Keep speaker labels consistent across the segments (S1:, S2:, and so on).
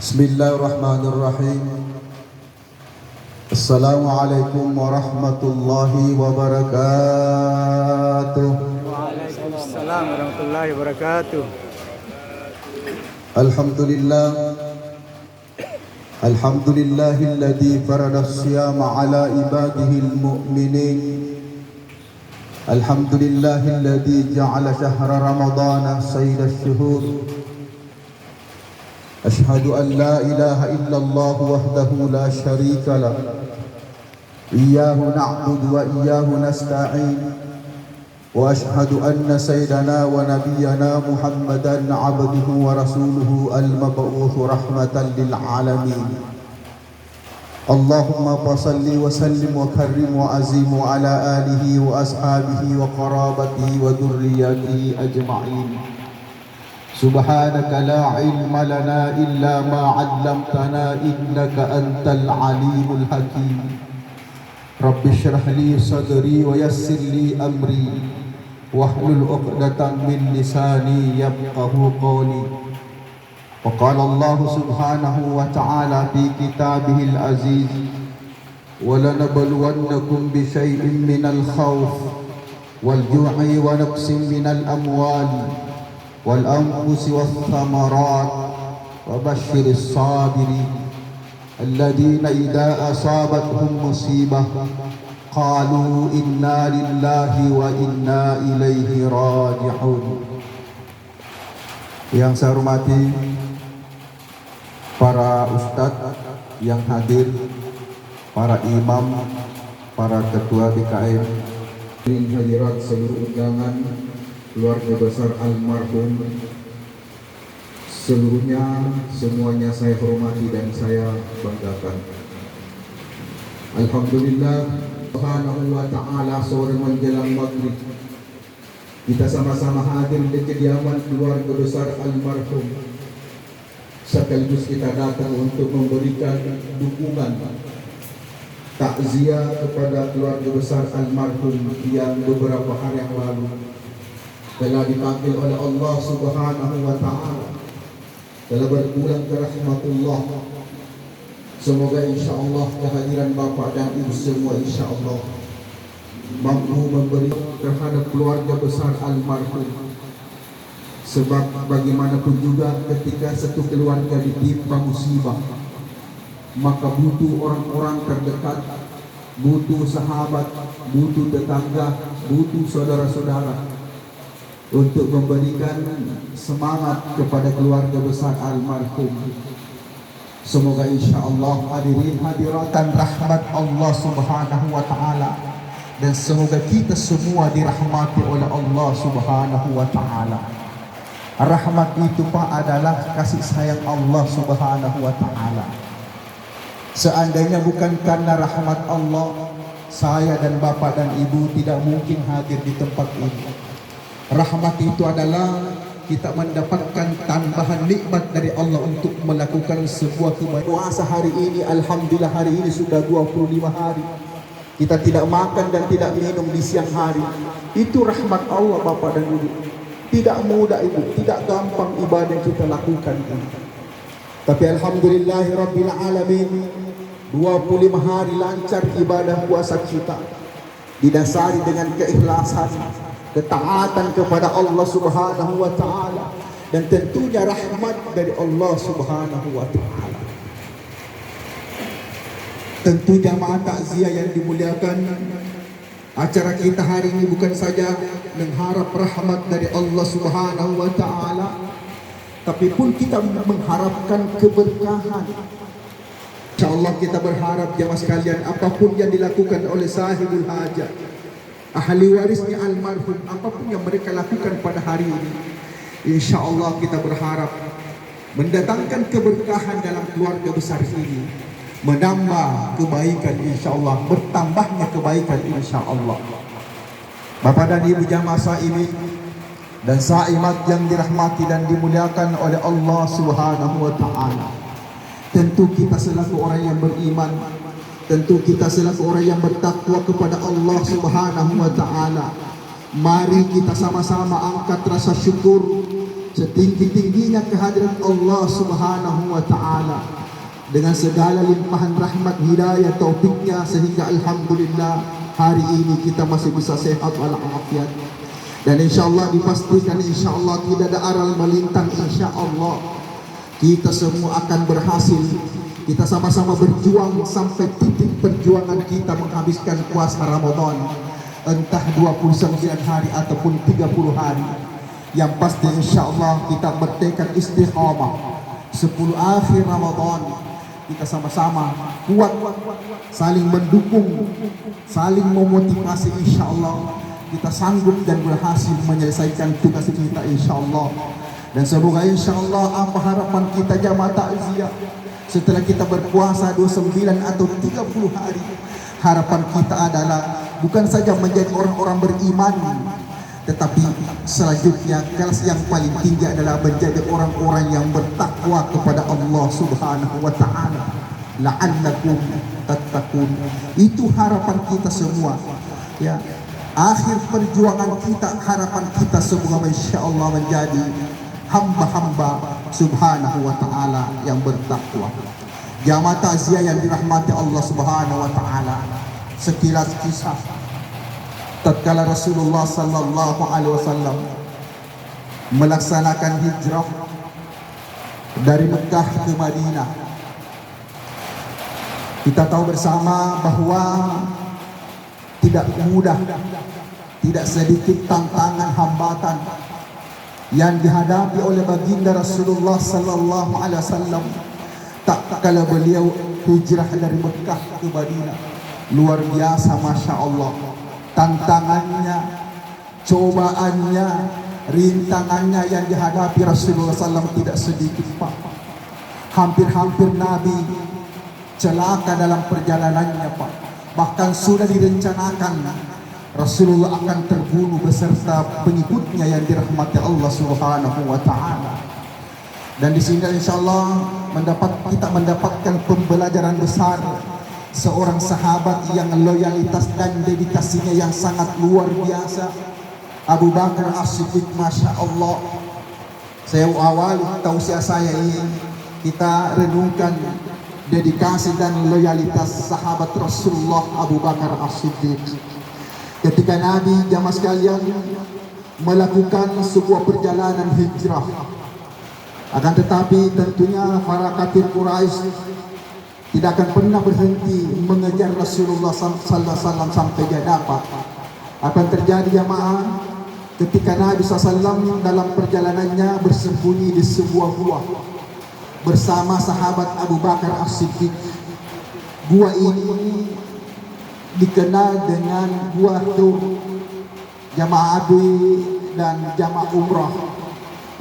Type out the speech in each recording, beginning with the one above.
S1: Bismillahirrahmanirrahim. Assalamualaikum warahmatullahi wabarakatuh.
S2: Waalaikumsalam warahmatullahi wabarakatuh.
S1: Alhamdulillah. Alhamdulillahilladzi farada as-siyama ala ibadihil mu'minin. Alhamdulillahilladzi ja'ala syahra ramadana sayyidash shuhur. أشهد أن لا إله إلا الله وحده لا شريك له إياه نعبد وإياه نستعين وأشهد أن سيدنا ونبينا محمدا عبده ورسوله المبعوث رحمة للعالمين اللهم صل وسلم وكرم وعزم على آله وأصحابه وقرابته وذريته أجمعين سبحانك لا علم لنا إلا ما علمتنا إنك أنت العليم الحكيم رب اشرح لي صدري ويسر لي أمري واحلل عقدة من لساني يفقه قولي وقال الله سبحانه وتعالى في كتابه العزيز ولنبلونكم بشيء من الخوف والجوع ونقص من الأموال والأنفس والثمرات وبشر الصابرين الذين إذا أصابتهم مصيبة قالوا إنا لله وإنا إليه راجعون. Yang saya hormati para ustadz yang hadir, para imam, para ketua BKM, hadirat seluruh undangan, keluarga besar almarhum seluruhnya, semuanya saya hormati dan saya banggakan. Alhamdulillah, subhanahu wa ta'ala, sore menjelang maghrib kita sama-sama hadir di kediaman keluarga besar almarhum, sekaligus kita datang untuk memberikan dukungan takziah kepada keluarga besar almarhum yang beberapa hari yang lalu telah dipanggil oleh Allah Subhanahu wa ta'ala, telah berpulang ke rahmatullah. Semoga insyaallah kehadiran Bapak dan Ibu semua insyaallah mampu memberi terhadap keluarga besar almarhum. Sebab bagaimanapun juga ketika satu keluarga ditimpa musibah, maka butuh orang-orang terdekat, butuh sahabat, butuh tetangga, butuh saudara-saudara untuk memberikan semangat kepada keluarga besar almarhum. Semoga insyaallah hadirin hadiratan rahmat Allah Subhanahu wa ta'ala, dan semoga kita semua dirahmati oleh Allah Subhanahu wa ta'ala. Rahmat itu Pak adalah kasih sayang Allah Subhanahu wa ta'ala. Seandainya bukan karena rahmat Allah, saya dan Bapak dan Ibu tidak mungkin hadir di tempat ini. Rahmat itu adalah kita mendapatkan tambahan nikmat dari Allah untuk melakukan sebuah kebaikan. Puasa hari ini, alhamdulillah hari ini sudah 25 hari kita tidak makan dan tidak minum di siang hari. Itu rahmat Allah Bapak dan Ibu. Tidak mudah Ibu, tidak gampang ibadah yang kita lakukan ini. Tapi alhamdulillahi rabbil alamin, 25 hari lancar ibadah puasa kita, didasari dengan keikhlasan, ketaatan kepada Allah Subhanahu wa ta'ala, dan tentunya rahmat dari Allah Subhanahu wa ta'ala. Tentu jamaah takziah yang dimuliakan, acara kita hari ini bukan saja mengharap rahmat dari Allah Subhanahu wa ta'ala, tapi pun kita mengharapkan keberkahan. InsyaAllah kita berharap jamaah sekalian, apapun yang dilakukan oleh sahibul hajat, ahli warisnya almarhum, apapun yang mereka lakukan pada hari ini, insyaallah kita berharap mendatangkan keberkahan dalam keluarga besar ini, menambah kebaikan insyaallah, bertambahnya kebaikan insyaallah. Bapak dan Ibu jamaah saimin dan saimat yang dirahmati dan dimuliakan oleh Allah Subhanahu wa ta'ala, tentu kita selaku orang yang beriman, tentu kita selaku orang yang bertakwa kepada Allah Subhanahu wa ta'ala, mari kita sama-sama angkat rasa syukur setinggi-tingginya kehadiran Allah Subhanahu wa Ta'ala, dengan segala limpahan rahmat, hidayah, taufiknya, sehingga alhamdulillah hari ini kita masih bisa sehat walafiat. Dan insyaallah dipastikan insyaallah tidak ada aral melintang, insyaallah kita semua akan berhasil. Kita sama-sama berjuang sampai titik perjuangan kita menghabiskan puasa Ramadan, entah 29 hari ataupun 30 hari. Yang pasti insyaallah kita bertekad istiqamah 10 akhir Ramadan, kita sama-sama kuat, saling mendukung, saling memotivasi, insyaallah kita sanggup dan berhasil menyelesaikan tugas kita, insyaallah. Dan semoga insyaallah apa harapan kita jamaah takziah setelah kita berpuasa 29 atau 30 hari, harapan kita adalah bukan saja menjadi orang-orang beriman, tetapi selanjutnya kelas yang paling tinggi adalah menjadi orang-orang yang bertakwa kepada Allah Subhanahu wa Ta'ala, la'allakum tattaqun. Itu harapan kita semua, ya. Akhir perjuangan kita, harapan kita semoga insyaallah menjadi hamba-hamba Subhanahu wa Ta'ala yang bertakwa. Jamaah takziah yang dirahmati Allah Subhanahu wa Ta'ala, sekilas kisah tatkala Rasulullah sallallahu alaihi wasallam melaksanakan hijrah dari Mekah ke Madinah. Kita tahu bersama bahwa tidak mudah, tidak sedikit tantangan, hambatan yang dihadapi oleh baginda Rasulullah sallallahu alaihi wasallam tak kala beliau hijrah dari Mekah ke Madinah. Luar biasa, masya Allah, tantangannya, cobaannya, rintangannya yang dihadapi Rasulullah SAW tidak sedikit, Pak. Hampir-hampir Nabi celaka dalam perjalanannya, Pak. Bahkan sudah direncanakan Rasulullah akan terbunuh beserta pengikutnya yang dirahmati Allah Subhanahu wa Ta'ala. Dan di sini insyaallah kita mendapatkan pembelajaran besar seorang sahabat yang loyalitas dan dedikasinya yang sangat luar biasa, Abu Bakar As-Siddiq, masya Allah. Saya awali tausiah saya ini, kita renungkan dedikasi dan loyalitas sahabat Rasulullah Abu Bakar As-Siddiq. Ketika Nabi jamaah sekalian melakukan sebuah perjalanan hijrah, akan tetapi tentunya para kafir Quraisy tidak akan pernah berhenti mengejar Rasulullah sallallahu alaihi wasallam sampai dia dapat. Akan terjadi jamaah ketika Nabi SAW dalam perjalanannya bersembunyi di sebuah gua bersama sahabat Abu Bakar As-Siddiq. Gua ini dikenal dengan gua Tur. Jamaah Abi dan jamaah umrah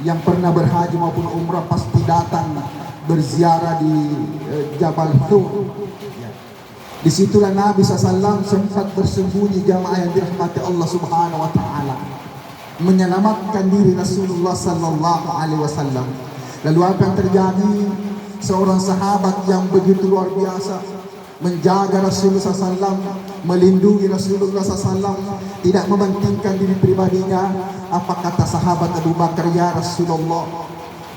S1: yang pernah berhaji maupun umrah pasti datang berziarah di Jabal Tur. Disitulah Nabi SAW sempat bersembunyi, jamaah yang dirahmati Allah Subhanahu wa Ta'ala, menyelamatkan diri Rasulullah Sallallahu Alaihi Wasallam. Lalu apa yang terjadi? Seorang sahabat yang begitu luar biasa menjaga Rasulullah SAW, melindungi Rasulullah SAW, tidak mementingkan diri pribadinya. Apa kata sahabat Abu Bakar? Ya Rasulullah,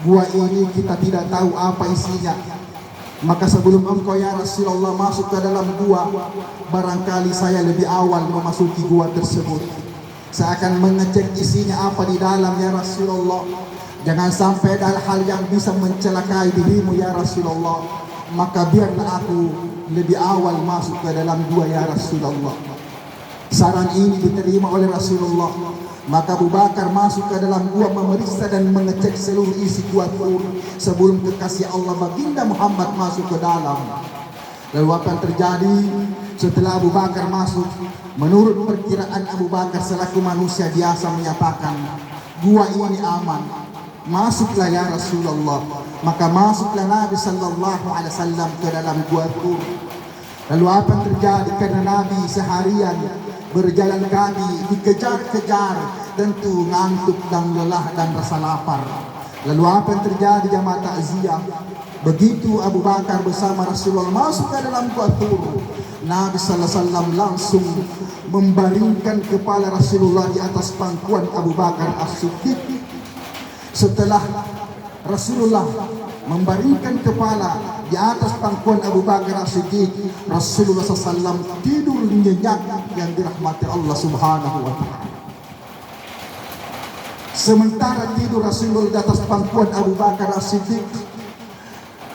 S1: gua ini kita tidak tahu apa isinya. Maka sebelum engkau ya Rasulullah masuk ke dalam gua, barangkali saya lebih awal memasuki gua tersebut. Saya akan mengecek isinya apa di dalam ya Rasulullah. Jangan sampai ada hal yang bisa mencelakai dirimu ya Rasulullah. Maka biarlah aku lebih awal masuk ke dalam gua ya Rasulullah. Saran ini diterima oleh Rasulullah. Maka Abu Bakar masuk ke dalam gua, memeriksa dan mengecek seluruh isi gua Tur sebelum kekasih Allah baginda Muhammad masuk ke dalam. Lalu apa yang terjadi setelah Abu Bakar masuk? Menurut perkiraan Abu Bakar selaku manusia biasa menyatakan, gua ini aman, masuklah ya Rasulullah. Maka masuklah Nabi Sallallahu Alaihi Wasallam ke dalam gua Tur. Lalu apa yang terjadi? Karena Nabi seharian berjalan kaki, dikejar-kejar, tentu ngantuk dan lelah dan rasa lapar. Lalu apa yang terjadi jamaah takziah? Begitu Abu Bakar bersama Rasulullah masuk ke dalam gua Tur, Nabi sallallahu alaihi wasallam langsung membaringkan kepala Rasulullah di atas pangkuan Abu Bakar As-Siddiq. Setelah Rasulullah membaringkan kepala di atas pangkuan Abu Bakar As-Siddiq, Rasulullah SAW tidur nyenyak yang dirahmati Allah Subhanahu wa Ta'ala. Sementara tidur Rasulullah di atas pangkuan Abu Bakar As-Siddiq,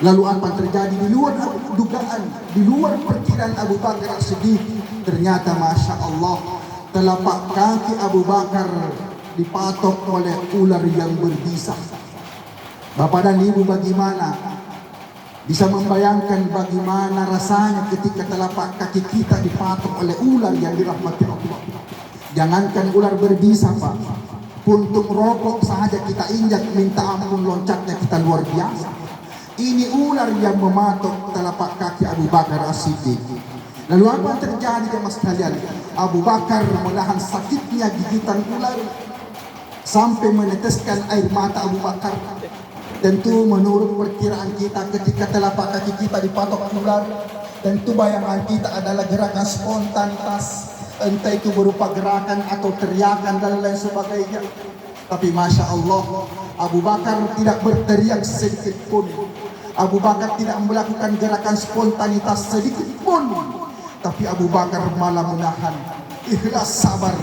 S1: lalu apa yang terjadi di luar dugaan, di luar perkiraan Abu Bakar As-Siddiq? Ternyata Masya Allah, telapak kaki Abu Bakar dipatok oleh ular yang berbisa. Bapak dan Ibu, bagaimana bisa membayangkan bagaimana rasanya ketika telapak kaki kita dipatok oleh ular yang dirahmati Allah? Jangankan ular berbisa, Pak, puntung rokok saja kita injak, minta ampun loncatnya kita luar biasa. Ini ular yang mematok telapak kaki Abu Bakar As-Siddiq. Lalu apa yang terjadi jemaah sekalian? Abu Bakar menahan sakitnya gigitan ular sampai meneteskan air mata Abu Bakar. Tentu menurut perkiraan kita ketika telapak kaki kita dipatok ular, tentu bayangan kita adalah gerakan spontanitas, entah itu berupa gerakan atau teriakan dan lain sebagainya. Tapi Masya Allah, Abu Bakar tidak berteriak sedikit pun. Abu Bakar tidak melakukan gerakan spontanitas sedikit pun. Tapi Abu Bakar malah menahan, ikhlas sabar,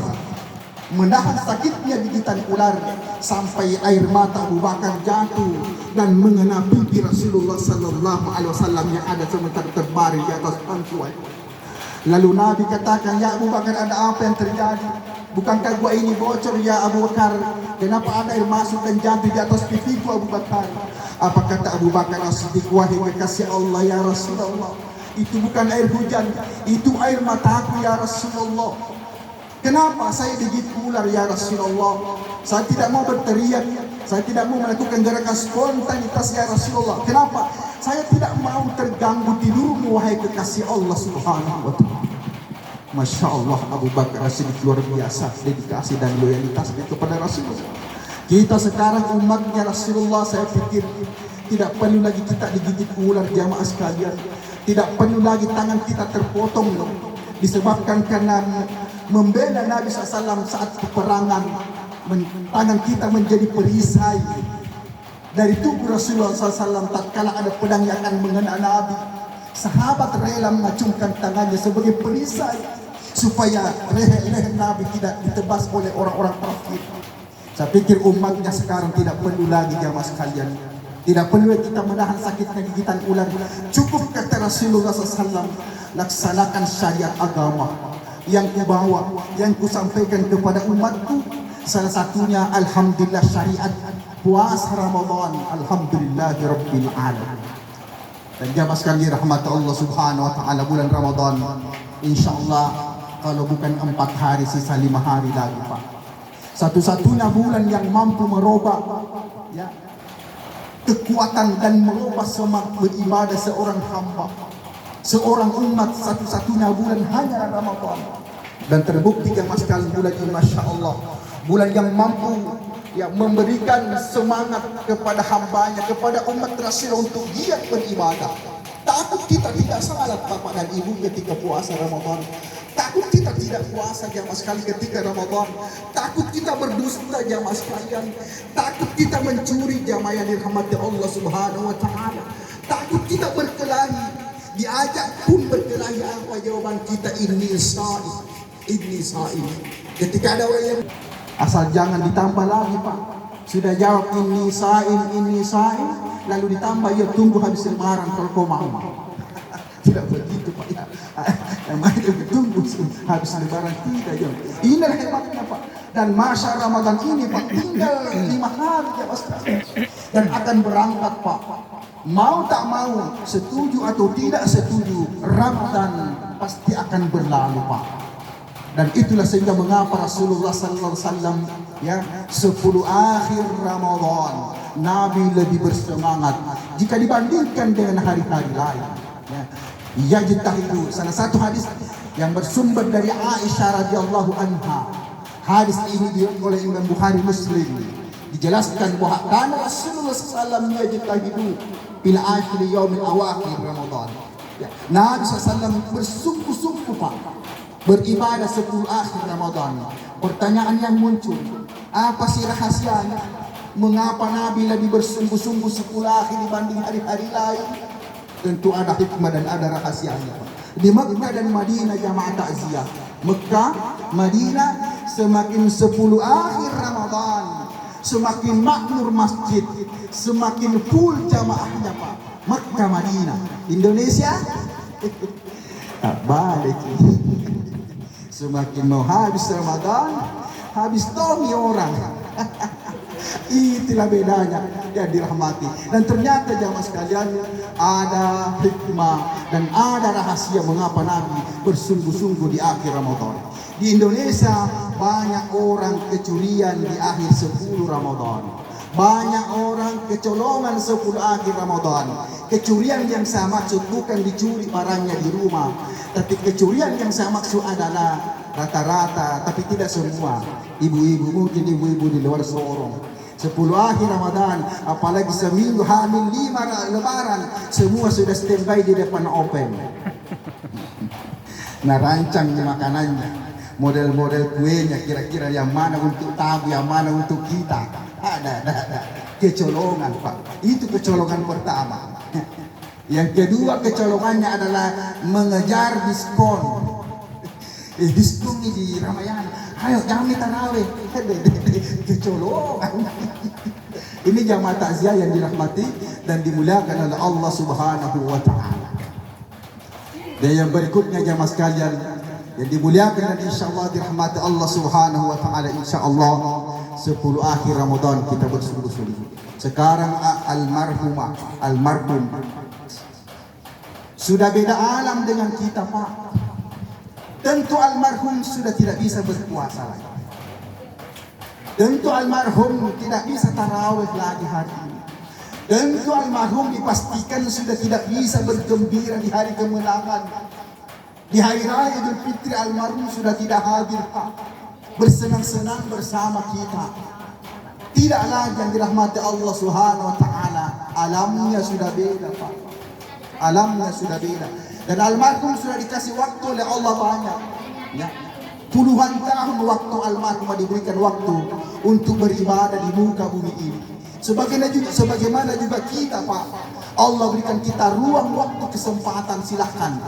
S1: menahan sakitnya gigitan ular sampai air mata Abu Bakar jatuh dan mengena pipi Rasulullah Sallallahu Alaihi Wasallam yang ada sementara terbaring di atas pangkuan. Lalu Nabi katakan, ya Abu Bakar, ada apa yang terjadi? Bukankah gua ini bocor ya Abu Bakar? Kenapa ada air masuk dan jatuh di atas pipiku Abu Bakar? Apa kata Abu Bakar As-Siddiq? Wahai kekasih Allah ya Rasulullah, itu bukan air hujan, itu air mataku ya Rasulullah. Kenapa saya digigit ular ya Rasulullah? Saya tidak mau berteriak, saya tidak mau melakukan gerakan spontanitas ya Rasulullah. Kenapa? Saya tidak mau terganggu tidurmu wahai kekasih Allah Subhanahu wa Ta'ala. Masya Allah, Abu Bakar As-Siddiq luar biasa dedikasi dan loyalitasnya kepada Rasulullah. Kita sekarang umatnya Rasulullah, saya pikir tidak perlu lagi kita digigit ular jamaah sekalian. Tidak perlu lagi tangan kita terpotong disebabkan karena membela Nabi SAW saat peperangan. Tangan kita menjadi perisai dari tubuh Rasulullah SAW tatkala ada pedang yang akan mengena Nabi. Sahabat rela mengacungkan tangannya sebagai perisai supaya leher Nabi tidak ditebas oleh orang-orang kafir. Saya pikir umatnya sekarang tidak perlu lagi jamaah sekalian, tidak perlu kita menahan sakitnya gigitan ular. Cukup kata Rasulullah SAW, laksanakan syariat agama yang kubawa, yang kusampaikan kepada umatku. Salah satunya alhamdulillah syariat puasa Ramadan, alhamdulillahirabbil alamin. Dan jamaah sekalian rahmat Allah Subhanahu wa Ta'ala, bulan Ramadan insyaallah kalau bukan 4 hari sisa 5 hari lagi, Pak. Satu-satunya bulan yang mampu merubah ya kekuatan dan merubah semangat beribadah seorang hamba, seorang umat. Satu-satunya bulan hanya Ramadan. Dan terbukti jamaah sekalian bulan ini Masya Allah, bulan yang mampu ya memberikan semangat kepada hambanya, kepada umat Rasul untuk giat beribadah. Takut kita tidak salat Bapak dan Ibu ketika puasa Ramadan. Takut kita tidak puasa jamaah sekalian ketika Ramadan. Takut kita berdusta jamaah sekalian. Takut kita mencuri jamaah yang dirahmati Allah Subhanahu wa Ta'ala. Takut kita berkelahi. Diajak pun berkelahi, apa jawaban kita? Inni sha'im, inni sha'im. Ketika ada orang yang asal jangan ditambah lagi, Pak. Sudah jawab inni sha'im, lalu ditambah ya tunggu habis lebaran kalau kau mau. Tidak begitu, Pak. Emang itu tunggu habis lebaran tidak ya. Inilah hebatnya, Pak. Dan masa Ramadan ini, Pak, tinggal 5 hari ya, Mas. Dan akan berangkat, Pak. Mau tak mau, setuju atau tidak setuju, Ramadan pasti akan berlalu, Pak. Dan itulah sehingga mengapa Rasulullah sallallahu alaihi wasallam ya 10 akhir Ramadan Nabi lebih bersemangat jika dibandingkan dengan hari-hari lain. Ya, yajtahidu. Salah satu hadis yang bersumber dari Aisyah radhiyallahu anha. Hadis ini diriwayatkan oleh Imam Bukhari Muslim. Dijelaskan bahwa karena Rasulullah sallallahu alaihi wasallam yajtahidu bil akhir yaumil awakhir Ramadan. Ya, Nabi sallallahu bersungguh-sungguh, Pak, beribadah 10 akhir Ramadan. Pertanyaan yang muncul, apa sih rahasianya?
S3: Mengapa Nabi lebih bersungguh-sungguh 10 akhir dibanding hari-hari lain? Tentu ada hikmah dan ada rahasianya. Di Mekah dan Madinah jamaah takziah. Mekah, Madinah semakin 10 akhir Ramadan, semakin makmur masjid, semakin full jamaahnya Pak. Mekah, Madinah. Indonesia tak balik. Semakin mau habis Ramadan, habis tomi orang. Itulah bedanya yang dirahmati. Dan ternyata jamaah sekalian, ada hikmah dan ada rahasia mengapa Nabi bersungguh-sungguh di akhir Ramadan. Di Indonesia banyak orang kecurian di akhir 10 Ramadan. Banyak orang kecolongan 10 akhir Ramadan. Kecurian yang saya maksud bukan dicuri barangnya di rumah, tapi kecurian yang saya maksud adalah rata-rata, tapi tidak semua. Ibu-ibu, mungkin ibu-ibu di luar sorong, 10 akhir Ramadan, apalagi seminggu hamil 5 lebaran, semua sudah standby di depan open. Nah, rancang makanannya, model-model kuenya, kira-kira yang mana untuk tamu, yang mana untuk kita. Ada. Kecolongan Pak, itu kecolongan pertama. Yang kedua kecolongannya adalah mengejar diskon. Diskon ini di Ramayana, ayo kami tarawih. Kecolongan. Ini jamaah takziah yang dirahmati dan dimuliakan oleh Allah Subhanahu wa taala. Dan yang berikutnya jamaah sekalian yang dimuliakan dan insyaallah dirahmati Allah Subhanahu wa taala, insyaallah 10 akhir Ramadan kita bersungguh-sungguh. Sekarang almarhum sudah beda alam dengan kita Pak. Tentu almarhum sudah tidak bisa berpuasa lagi. Tentu almarhum tidak bisa tarawih lagi hari ini. Tentu almarhum dipastikan sudah tidak bisa bergembira di hari kemenangan. Di hari raya Idul Fitri almarhum sudah tidak hadir Pak, bersenang-senang bersama kita. Tidak lagi yang dirahmati Allah Subhanahu wa taala. Alamnya sudah beda Pak. Alamnya sudah beda. Dan almarhum sudah dikasih waktu oleh Allah banyak. Ya. Puluhan tahun waktu almarhum diberikan waktu untuk beribadah di muka bumi ini. Sebagaimana juga kita Pak, Allah berikan kita ruang waktu, kesempatan, silahkan.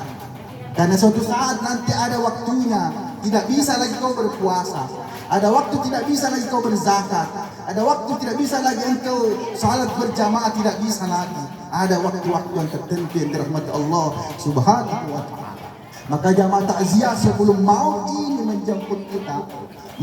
S3: Karena suatu saat nanti ada waktunya, tidak bisa lagi kau berpuasa. Ada waktu tidak bisa lagi kau berzakat. Ada waktu tidak bisa lagi engkau salat berjamaah, tidak bisa lagi. Ada waktu-waktu yang tertentu yang dirahmati Allah Subhanahu wa taala. Maka jamaah takziah, sebelum maut ini menjemput kita,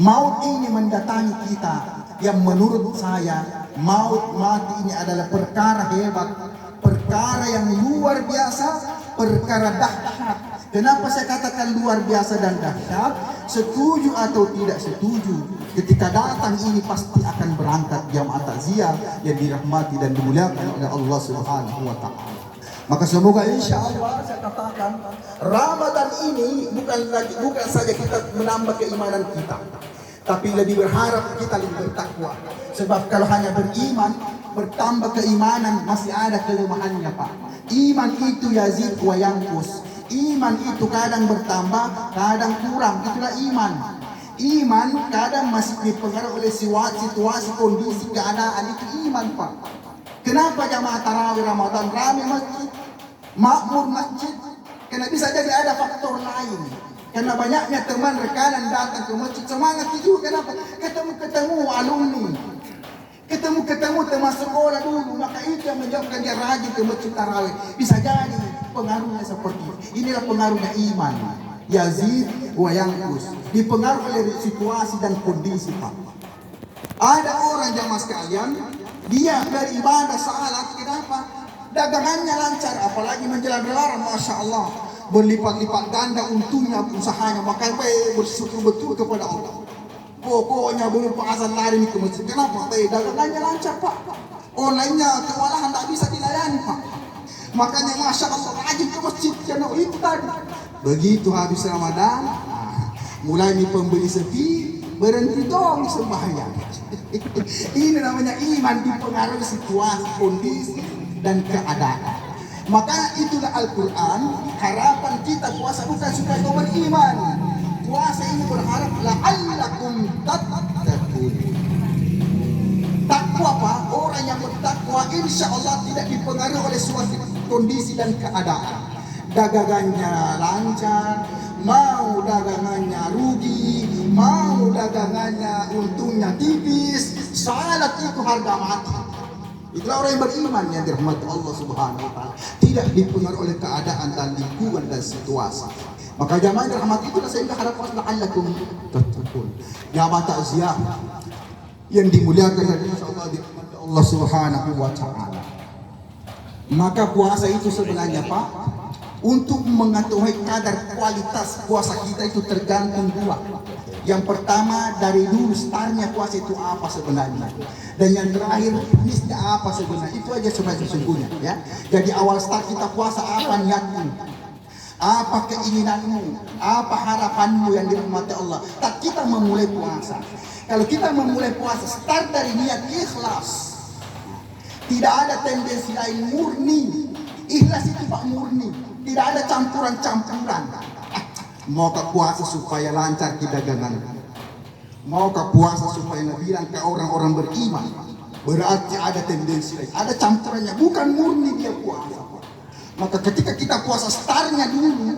S3: maut ini mendatangi kita, yang menurut saya maut mati ini adalah perkara hebat, perkara yang luar biasa, perkara dahsyat. Kenapa saya katakan luar biasa dan dahsyat? Setuju atau tidak setuju, ketika datang ini pasti akan berangkat jamaah takziah yang dirahmati dan dimuliakan oleh Allah Subhanahu wa taala. Maka semoga insya Allah saya katakan Ramadan ini bukan saja kita menambah keimanan kita, tapi lebih berharap kita lebih bertakwa. Sebab kalau hanya beriman, bertambah keimanan, masih ada kelemahannya Pak. Iman itu yazid wa yanqus. Iman itu kadang bertambah, kadang kurang. Itulah iman. Iman kadang masih dipengaruhi oleh situasi, kondisi, keadaan. Itu iman Pak. Kenapa jamaah tarawih Ramadan ramai masjid, makmur masjid? Karena bisa jadi ada faktor lain. Karena banyaknya teman rekanan datang ke masjid, semangat itu. Kenapa? Ketemu alumni, ketemu teman sekolah dulu, maka itu yang menyebabkan dia rajin ke masjid tarawih. Bisa jadi pengaruhnya seperti itu. Inilah pengaruhnya iman, yazid wa yanqus, dipengaruhi oleh situasi dan kondisi Pak. Ada orang jamaah sekalian, dia beribadah salat, kenapa? Dagangannya lancar, apalagi menjelang lebaran, masya Allah, berlipat-lipat ganda untungnya usahanya, maka bersyukur betul kepada Allah. Pokoknya belum azan lari ke masjid. Kenapa? Dagangannya lancar Pak. Online-nya kewalahan tak bisa dilayani Pak. Makanya masya Allah rajin ke masjid karena itu tadi. Begitu habis Ramadan, mulai pembeli sepi, berhenti dong sembahyang. Ini namanya iman, dipengaruhi situasi, kondisi dan keadaan. Maka itulah Al-Quran. Harapan kita puasa bukan supaya kau beriman. Puasa ini berharap la'allakum tattaqun. Takwa Apa? Orang yang bertakwa insya Allah tidak dipengaruhi oleh suatu kondisi dan keadaan. Dagangannya lancar, mau dagangannya rugi, mau dagangannya untungnya tipis, salat itu harga mati. Itulah orang yang beriman yang dirahmati Allah Subhanahu wa taala, tidak dipengaruhi oleh keadaan dan lingkungan dan situasi. Maka jamaah yang dirahmati itu sehingga harapan la'allakum tattaqun. Jamaah takziah yang dimuliakan oleh Allah Subhanahu wa taala. Maka puasa itu sebenarnya Pak, untuk mengetahui kadar kualitas puasa kita itu tergantung dua. Yang pertama, dari dulu startnya puasa itu apa sebenarnya, dan yang terakhir finishnya apa sebenarnya. Itu aja sebenarnya sesungguhnya ya. Jadi awal start kita puasa apa niatmu, apa keinginanmu, apa harapanmu yang dirahmati Allah. Tak kita memulai puasa. Kalau kita memulai puasa start dari niat ikhlas, tidak ada tendensi lain, murni. Ikhlas itu Pak murni, tidak ada campuran-campuran. Mau ke puasa supaya lancar di dagangan, mau ke puasa supaya bilang ke orang-orang beriman, berarti ada tendensi lain, ada campurannya, bukan murni dia puasa. Maka ketika kita puasa startnya dulu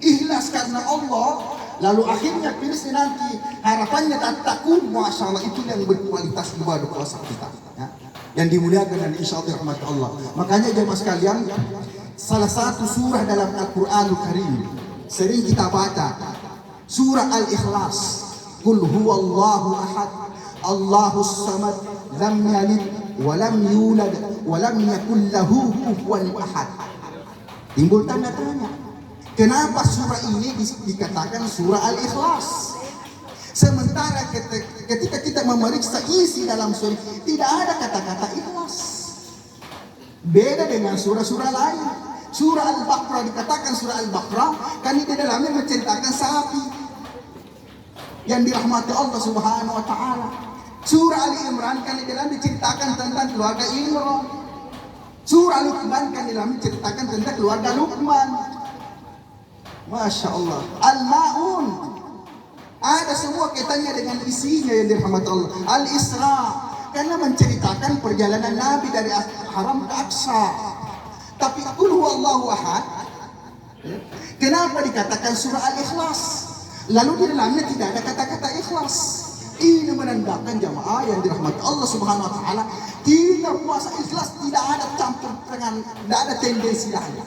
S3: ikhlas karena Allah, lalu akhirnya finishnya nanti harapannya takun, masya Allah, itu yang berkualitas ibadah puasa kita ya, yang dimuliakan dan insya Allah rahmat Allah. Makanya jemaah sekalian, salah satu surah dalam Al-Quranul Karim sering kita baca, surah Al-Ikhlas. Qul huwallahu ahad, Allahus samad, lam yalid wa lam yulad wa lam yakul lahu kufuwan ahad. Timbul tanda tanya, kenapa surah ini dikatakan surah Al-Ikhlas? Sementara ketika kita memeriksa isi dalam surah, tidak ada kata-kata ikhlas. Beda dengan surah-surah lain. Surah Al-Baqarah dikatakan surah Al-Baqarah karena di dalamnya menceritakan sapi yang dirahmati Allah Subhanahu wa taala. Surah Ali Imran kan di dalam diceritakan tentang keluarga Imran. Surah Luqman kan di dalam diceritakan tentang keluarga Luqman. Masya Allah. Al-Ma'un ada semua kaitannya dengan isinya yang dirahmati Allah. Al-Isra karena menceritakan perjalanan Nabi dari Haram ke Aqsa. Tapi Qul huwallahu ahad, kenapa dikatakan surah Al-Ikhlas? Lalu di dalamnya tidak ada kata-kata ikhlas. Ini menandakan jamaah yang dirahmati Allah Subhanahu wa taala, kita puasa ikhlas, tidak ada campur tangan, tidak ada tendensi lain.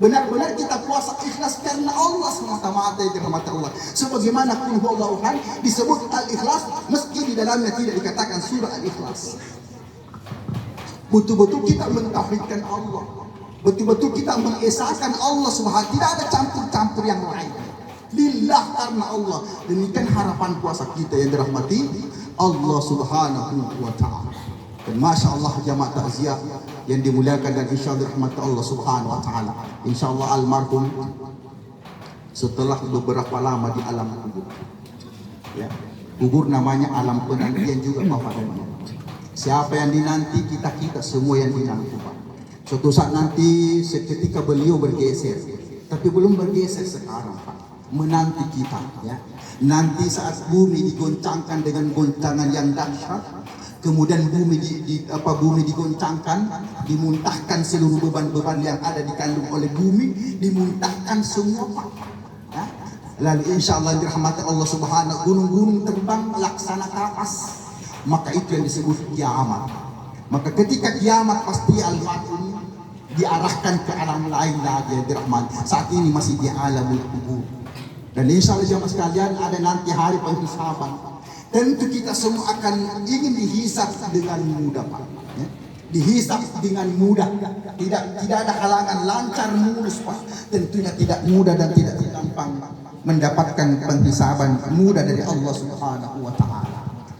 S3: Benar-benar kita puasa ikhlas karena Allah semata-mata yang dirahmati Allah. Sebagaimana Qul huwallahu ahad disebut Al-Ikhlas meski di dalamnya tidak dikatakan surah Al-Ikhlas. Betul-betul kita mentauhidkan Allah, betul-betul kita mengesahkan Allah Subhanahu, tidak ada campur-campur yang lain. Lillah karena Allah. Demikian harapan puasa kita yang dirahmati Allah Subhanahu wa taala. Dan masya Allah jamaah takziah yang dimuliakan dan insya Allah dirahmati Allah Subhanahu wa taala. Insya Allah almarhum setelah beberapa lama di alam kubur. Ya, kubur namanya alam penantian juga Bapak dan Ibu. Siapa yang dinanti, kita semua yang dinanti Pak. Suatu saat nanti seketika beliau bergeser, tapi belum bergeser sekarang Pak, menanti kita ya. Nanti saat bumi digoncangkan dengan goncangan yang dahsyat, kemudian bumi digoncangkan, dimuntahkan seluruh beban-beban yang ada dikandung oleh bumi, dimuntahkan semua Pak ya. Lalu insya Allah dirahmati Allah Subhanahu, gunung-gunung terbang laksana kapas. Maka itu yang disebut kiamat. Maka ketika kiamat pasti almarhum diarahkan ke alam lain lagi yang dirahmati. Saat ini masih di alamul kubur. Dan insya Allah jamaah sekalian ada nanti hari penghisaban. Tentu kita semua akan ingin dihisab dengan mudah Pak. Ya? Dihisab dengan mudah. Tidak ada halangan, lancar mulus Pak. Tentunya tidak mudah dan tidak gampang mendapatkan penghisaban mudah dari Allah Subhanahu wa taala.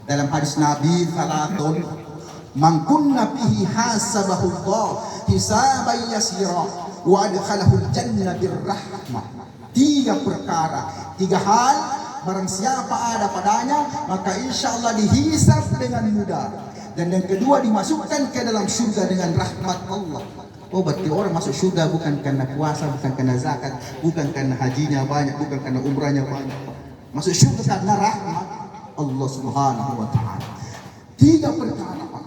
S3: Dalam hadis Nabi salatun man kunna fihi hasabahu Allah hisaban yasira wa adkhalahu al-jannah birrahmah. Tiga perkara, tiga hal barang siapa ada padanya maka insya Allah dihisab dengan mudah. Dan yang kedua dimasukkan ke dalam surga dengan rahmat Allah. Oh berarti orang masuk surga bukan karena puasa, bukan karena zakat, bukan karena hajinya banyak, bukan karena umrahnya banyak. Masuk surga karena rahmat Allah Subhanahu wa taala. Tiga perkara Pak.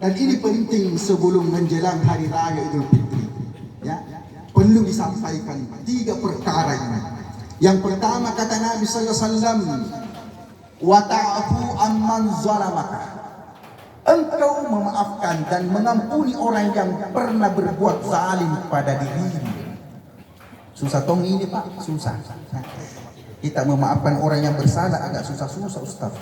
S3: Dan ini penting sebelum menjelang hari raya Idul Fitri. Ya, perlu disampaikan 3 perkara ini. Yang pertama kata Nabi sallallahu alaihi wasallam, wa ta'fu amman zalamaka. Engkau memaafkan dan mengampuni orang yang pernah berbuat zalim pada dirimu. Susah tong ini Pak, susah. Kita memaafkan orang yang bersalah agak susah-susah Ustaz.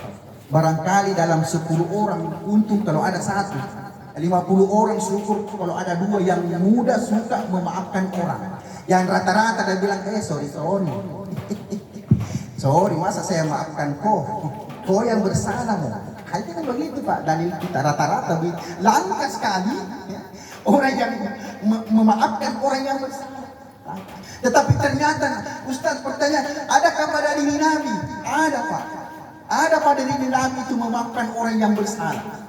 S3: Barangkali dalam 10 orang untung kalau ada 1, 50 orang syukur kalau ada 2 yang mudah suka memaafkan orang. Yang rata-rata dia bilang sorry sorry masa saya maafkan kau yang bersalah mo. Itu kan begitu Pak, dalil kita rata-rata langka sekali ya, orang yang memaafkan orang yang bersalah. Tetapi ternyata Ustaz pertanyaan, adakah pada diri Nabi? Ada Pak, ada pada diri Nabi itu memaafkan orang yang bersalah.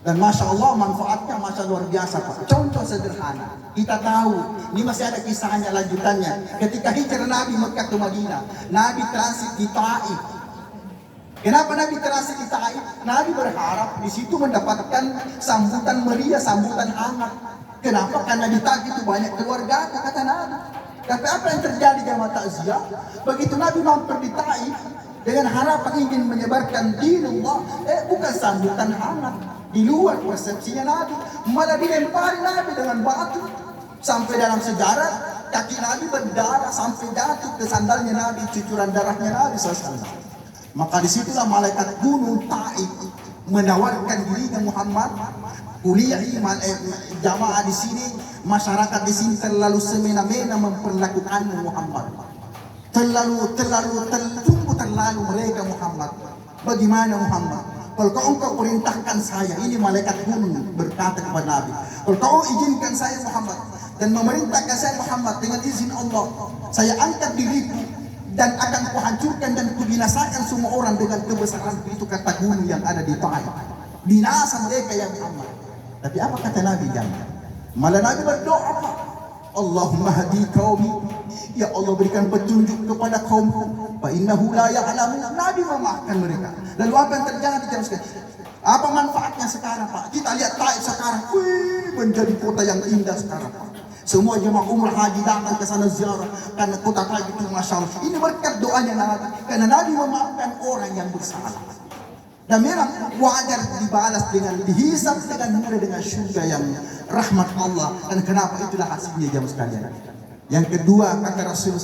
S3: Dan Masya Allah manfaatnya luar biasa Pak. Contoh sederhana, kita tahu ini masih ada kisahnya lanjutannya. Ketika hijrah Nabi Mekah ke Madinah, Nabi transit di Taif. Kenapa Nabi transit di Taif? Nabi berharap di situ mendapatkan sambutan meriah, sambutan hangat. Kenapa? Karena di Taif itu banyak keluarga, kata Nabi. Tapi apa yang terjadi jamaah takziah? Begitu Nabi mampir di Taif dengan harapan ingin menyebarkan dinullah, bukan sambutan hangat. Di luar persepsinya Nabi, malah dilempari Nabi dengan batu. Sampai dalam sejarah kaki Nabi berdarah sampai jatuh ke sandalnya Nabi, cucuran darahnya Nabi SAW. Maka disitulah malaikat gunung Taif menawarkan dirinya Muhammad, kuliah iman jamaah di sini, masyarakat di sini terlalu semena-mena memperlakukanmu Muhammad. Terlalu mereka Muhammad. Bagaimana Muhammad? Kalau engkau perintahkan saya, ini malaikat gunung berkata kepada Nabi, kalau kau izinkan saya Muhammad dan memerintahkan saya Muhammad dengan izin Allah, saya angkat diriku dan akan kuhancurkan dan kubinasakan semua orang dengan kebesaran itu, kata gunung yang ada di Taif. Binasa mereka ya Muhammad. Tapi apa kata Nabi? Jangan. Malah Nabi berdoa, Allahumma hadi qaumi, ya Allah berikan petunjuk kepada kaumku, fa innahu la ya'lamun. Nabi memaafkan mereka. Lalu apa yang terjadi jam sekarang? Apa manfaatnya sekarang Pak? Kita lihat Taif sekarang, menjadi kota yang indah sekarang Pak. Semua jemaah umrah haji datang ke sana ziarah karena kota Taif itu Masya Allah. Ini berkat doanya Nabi, karena Nabi memaafkan orang yang bersalah. Dan memang wajar dibalas dengan dihisab dengan mudah dengan syurga yang rahmat Allah. Dan kenapa itulah hasilnya jamaah sekalian. Yang kedua kata Rasulullah